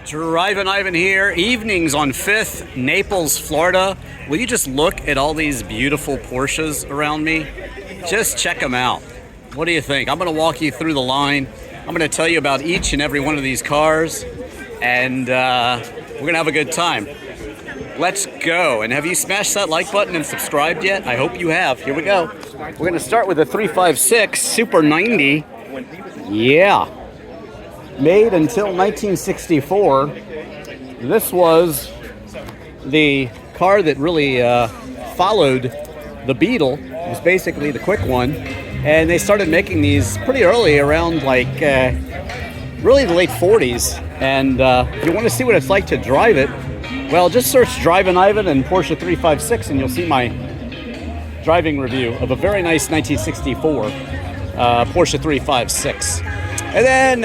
Drivin Ivan here, evenings on 5th, Naples, Florida. Will you just look at all these beautiful Porsches around me? Just check them out. What do you think? I'm going to walk you through the line. I'm going to tell you about each and every one of these cars, and we're going to have a good time. Let's go. And have you smashed that like button and subscribed yet? I hope you have. Here we go. We're going to start with the 356 Super 90. Yeah. Made until 1964. This was the car that really followed the Beetle. It was basically the quick one. And they started making these pretty early, around like really the late 40s. And if you want to see what it's like to drive it, well, just search Drivin Ivan and Porsche 356 and you'll see my driving review of a very nice 1964 Porsche 356. And then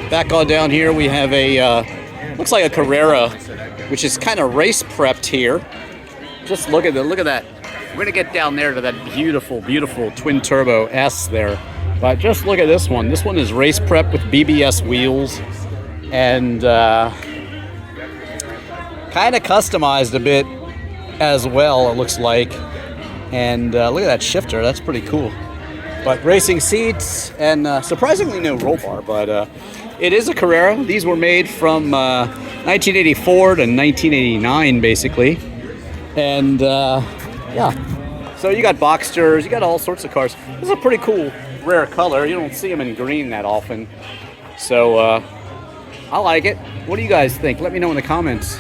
back on down here we have a, looks like a Carrera, which is kind of race prepped here. Just look at that. We're going to get down there to that beautiful, beautiful twin turbo S there. But just look at this one. This one is race prepped with BBS wheels and kind of customized a bit as well, it looks like. And look at that shifter. That's pretty cool. But racing seats and surprisingly no roll bar, but it is a Carrera. These were made from 1984 to 1989, basically. And yeah, so you got Boxsters, you got all sorts of cars. This is a pretty cool, rare color. You don't see them in green that often. So I like it. What do you guys think? Let me know in the comments.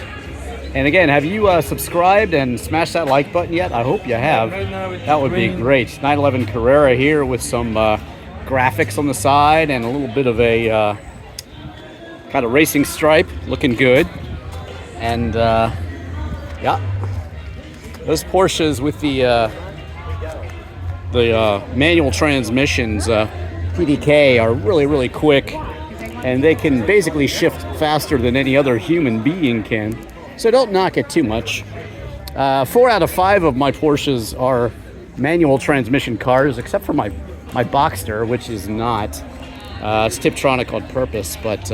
And again, have you subscribed and smashed that like button yet? I hope you have. That would be great. 911 Carrera here with some graphics on the side and a little bit of a kind of racing stripe. Looking good. And yeah, those Porsches with the manual transmissions, PDK, are really, really quick. And they can basically shift faster than any other human being can. So don't knock it too much. 4 out of 5 of my Porsches are manual transmission cars, except for my Boxster, which is not. It's Tiptronic on purpose, but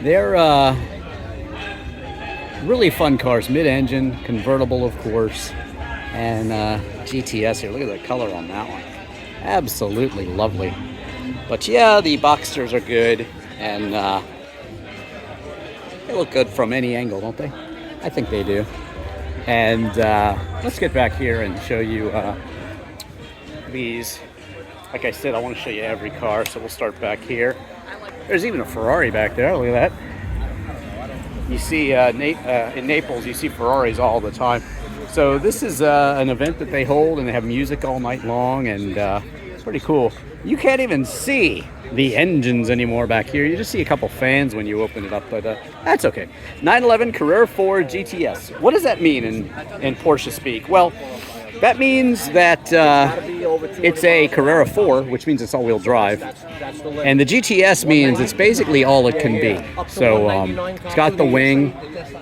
they're really fun cars. Mid-engine, convertible, of course, and GTS here. Look at the color on that one. Absolutely lovely. But yeah, the Boxsters are good, and they look good from any angle, don't they? I think they do. And let's get back here and show you these. Like I said, I want to show you every car, so we'll start back here. There's even a Ferrari back there. Look at that. You see, in Naples, you see Ferraris all the time. So this is an event that they hold, and they have music all night long, and it's pretty cool. You can't even see the engines anymore back here. You just see a couple fans when you open it up, but that's okay. 911 Carrera 4 GTS. What does that mean in Porsche speak? Well, that means that it's a Carrera 4, which means it's all-wheel drive. And the GTS means it's basically all it can be. So it's got the wing,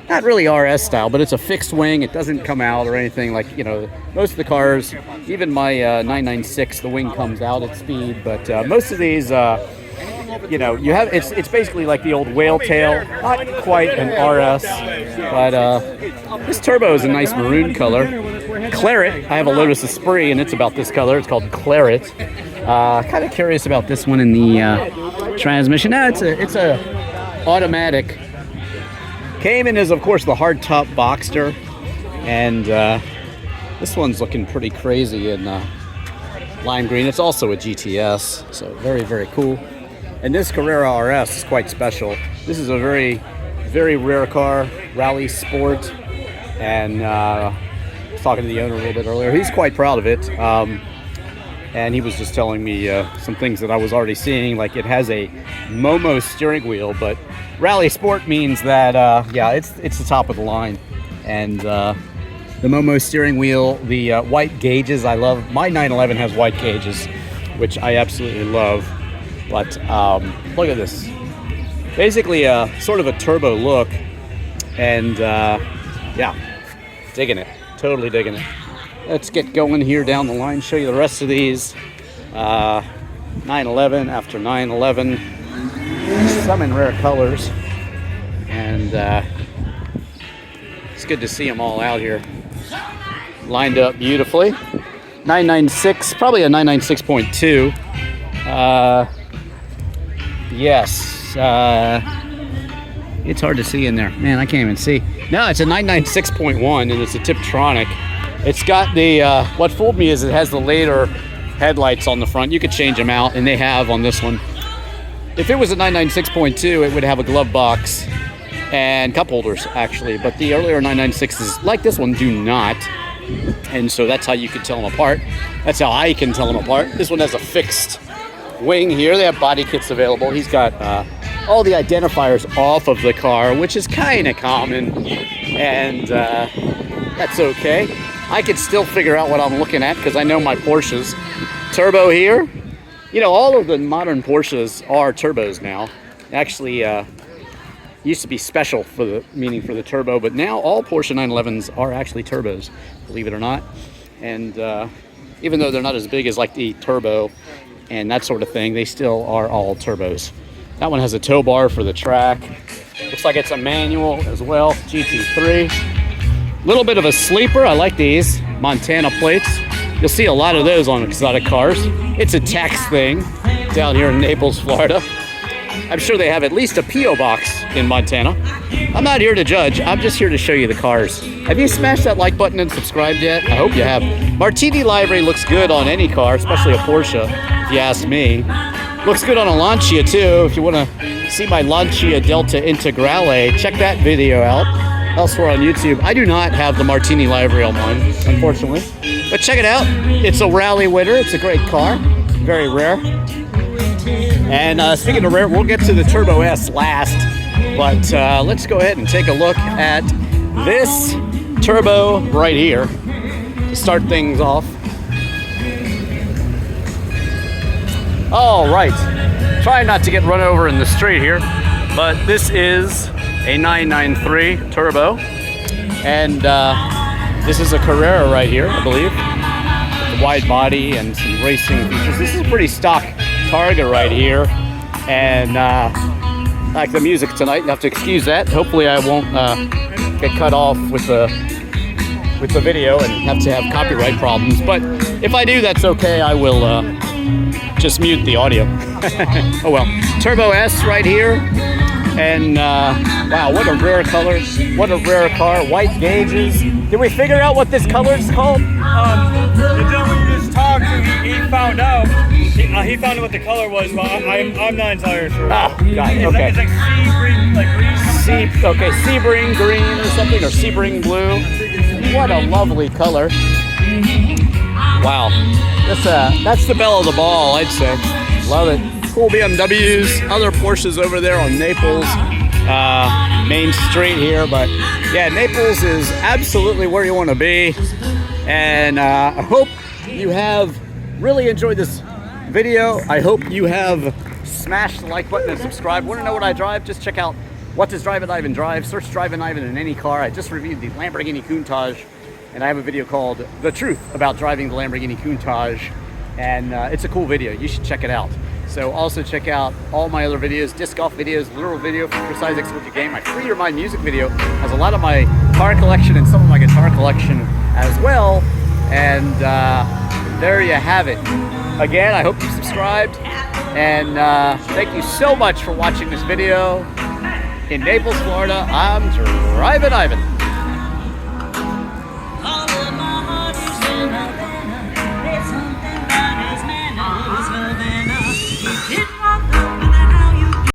not really RS style, but it's a fixed wing. It doesn't come out or anything like, you know, most of the cars, even my 996, the wing comes out at speed. But most of these, you know, you have it's basically like the old whale tail, not quite an RS, but this turbo is a nice maroon color. Claret, I have a Lotus Esprit and it's about this color. It's called Claret. Kind of curious about this one in the transmission. Now it's a automatic. Cayman is of course the hardtop Boxster, and this one's looking pretty crazy in lime green. It's also a GTS, so very, very cool. And this Carrera RS is quite special. This is a very, very rare car, rally sport, and I was talking to the owner a little bit earlier. He's quite proud of it, and he was just telling me some things that I was already seeing, like it has a Momo steering wheel, but rally sport means that, yeah, it's the top of the line. And the Momo steering wheel, the white gauges, I love. My 911 has white gauges, which I absolutely love. But look at this. Basically sort of a turbo look. And yeah, digging it. Totally digging it. Let's get going here down the line, show you the rest of these. 911 after 911. Some in rare colors. And it's good to see them all out here, lined up beautifully. 996, probably a 996.2. Yes, it's hard to see in there. Man, I can't even see. No, it's a 996.1, and it's a Tiptronic. It's got the, what fooled me is it has the later headlights on the front. You could change them out, and they have on this one. If it was a 996.2, it would have a glove box and cup holders, actually. But the earlier 996s, like this one, do not. And so that's how you can tell them apart. That's how I can tell them apart. This one has a fixed wing here. They have body kits available. He's got all the identifiers off of the car, which is kind of common. And that's okay. I can still figure out what I'm looking at because I know my Porsches. Turbo here. You know, all of the modern Porsches are turbos now. Actually, used to be special for the turbo, but now all Porsche 911s are actually turbos, believe it or not. And even though they're not as big as like the turbo and that sort of thing, they still are all turbos. That one has a tow bar for the track. Looks like it's a manual as well. GT3. Little bit of a sleeper. I like these Montana plates. You'll see a lot of those on exotic cars. It's a tax thing down here in Naples, Florida. I'm sure they have at least a P.O. box in Montana. I'm not here to judge. I'm just here to show you the cars. Have you smashed that like button and subscribed yet? I hope you have. Martini livery looks good on any car, especially a Porsche, if you ask me. Looks good on a Lancia too. If you want to see my Lancia Delta Integrale, check that video out elsewhere on YouTube. I do not have the Martini livery on mine, unfortunately. But check it out. It's a rally winner. It's a great car. Very rare. And speaking of rare, we'll get to the Turbo S last. But let's go ahead and take a look at this Turbo right here to start things off. All right. Trying not to get run over in the street here. But this is a 993 Turbo. And this is a Carrera right here, I believe. With a wide body and some racing features. This is a pretty stock Targa right here, and I like the music tonight. You have to excuse that. Hopefully I won't get cut off with the video and have to have copyright problems, but if I do, that's okay. I will just mute the audio. Oh well. Turbo S right here, and wow, what a rare color, what a rare car. White gauges. Did we figure out what this color is called? The gentleman you just talked to, he found out. He found out what the color was, but I'm not entirely sure. Ah, got it. Okay. It's like Sebring, like green. Okay, Sebring green or something, or Sebring blue. What a lovely color. Wow. That's the belle of the ball, I'd say. Love it. Cool BMWs, other Porsches over there on Naples Main Street here. But yeah, Naples is absolutely where you want to be. And I hope you have really enjoyed this video. I hope you have smashed the like button and subscribe. Want to know what I drive? Just check out What Does Drivin Ivan Drive? Search Drivin Ivan in any car. I just reviewed the Lamborghini Countach, and I have a video called The Truth about driving the Lamborghini Countach, and it's a cool video. You should check it out. So also check out all my other videos, disc golf videos, literal video for Precise Executive Game. My Free Your Mind music video has a lot of my car collection and some of my guitar collection as well. And there you have it. Again, I hope you subscribed, and thank you so much for watching this video. In Naples, Florida, I'm Drivin Ivan.